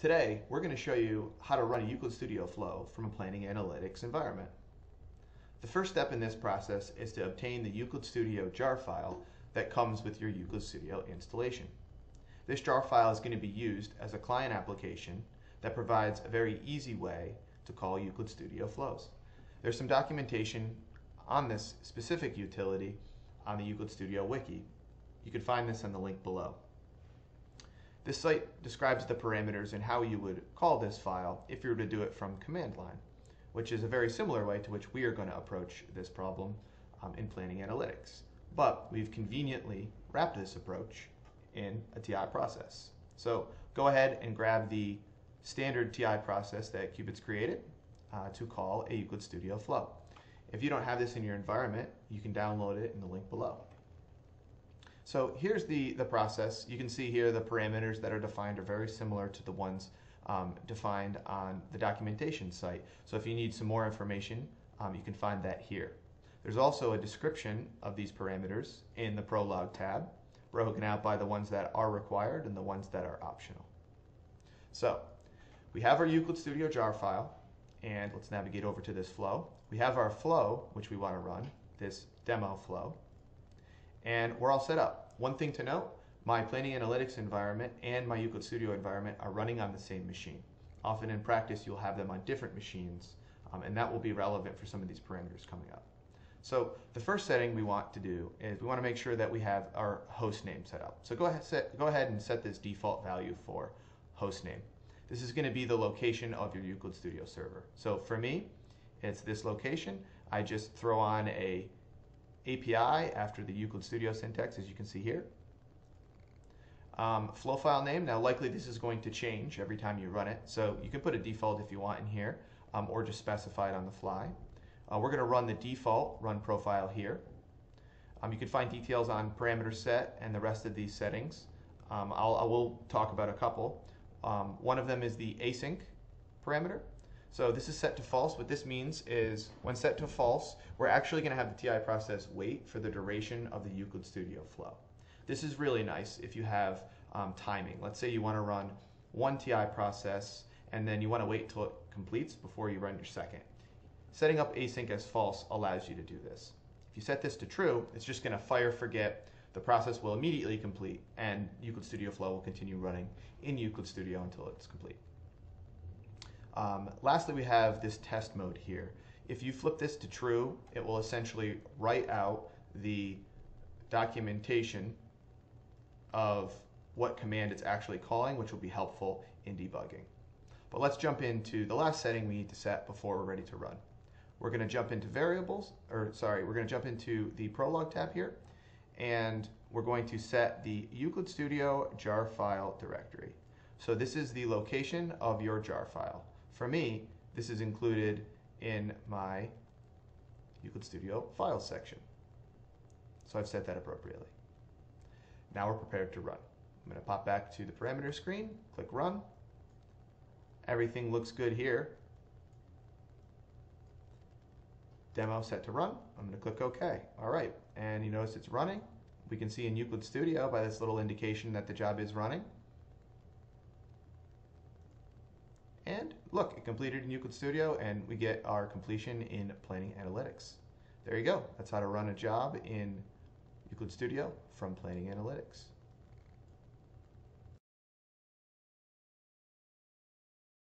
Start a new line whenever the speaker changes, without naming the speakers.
Today, we're going to show you how to run a Euclid Studio flow from a planning analytics environment. The first step in this process is to obtain the Euclid Studio jar file that comes with your Euclid Studio installation. This jar file is going to be used as a client application that provides a very easy way to call Euclid Studio flows. There's some documentation on this specific utility on the Euclid Studio wiki. You can find this on the link below. This site describes the parameters and how you would call this file if you were to do it from command line, which is a very similar way to which we are going to approach this problem in planning analytics. But we've conveniently wrapped this approach in a TI process. So go ahead and grab the standard TI process that QueBIT's created to call a Euclid Studio flow. If you don't have this in your environment, you can download it in the link below. So here's the process. You can see here the parameters that are defined are very similar to the ones defined on the documentation site. So if you need some more information, you can find that here. There's also a description of these parameters in the Prologue tab, broken out by the ones that are required and the ones that are optional. So we have our Euclid Studio jar file, and let's navigate over to this flow. We have our flow, which we want to run, this demo flow. And we're all set up. One thing to note, my planning analytics environment and my Euclid Studio environment are running on the same machine. Often in practice, you'll have them on different machines, and that will be relevant for some of these parameters coming up. So the first setting we want to do is we want to make sure that we have our host name set up. So go ahead and set this default value for host name. This is going to be the location of your Euclid Studio server. So for me, it's this location. I just throw on a API after the Euclid Studio syntax, as you can see here. Flow file name, now likely this is going to change every time you run it, so you can put a default if you want in here, or just specify it on the fly. We're going to run the default run profile here. You can find details on parameter set and the rest of these settings. I will talk about a couple. One of them is the async parameter. So this is set to false. What this means is when set to false, we're actually going to have the TI process wait for the duration of the Euclid Studio flow. This is really nice if you have timing. Let's say you want to run one TI process and then you want to wait till it completes before you run your second. Setting up async as false allows you to do this. If you set this to true, it's just going to fire forget. The process will immediately complete and Euclid Studio flow will continue running in Euclid Studio until it's complete. Lastly, we have this test mode here. If you flip this to true, it will essentially write out the documentation of what command it's actually calling, which will be helpful in debugging. But let's jump into the last setting we need to set before we're ready to run. We're going to jump into we're going to jump into the Prologue tab here, and we're going to set the Euclid Studio jar file directory. So this is the location of your jar file. For me, this is included in my Euclid Studio files section. So I've set that appropriately. Now we're prepared to run. I'm going to pop back to the parameter screen, click run. Everything looks good here. Demo set to run. I'm going to click OK. All right, and you notice it's running. We can see in Euclid Studio by this little indication that the job is running. And look, it completed in Euclid Studio, and we get our completion in Planning Analytics. There you go. That's how to run a job in Euclid Studio from Planning Analytics.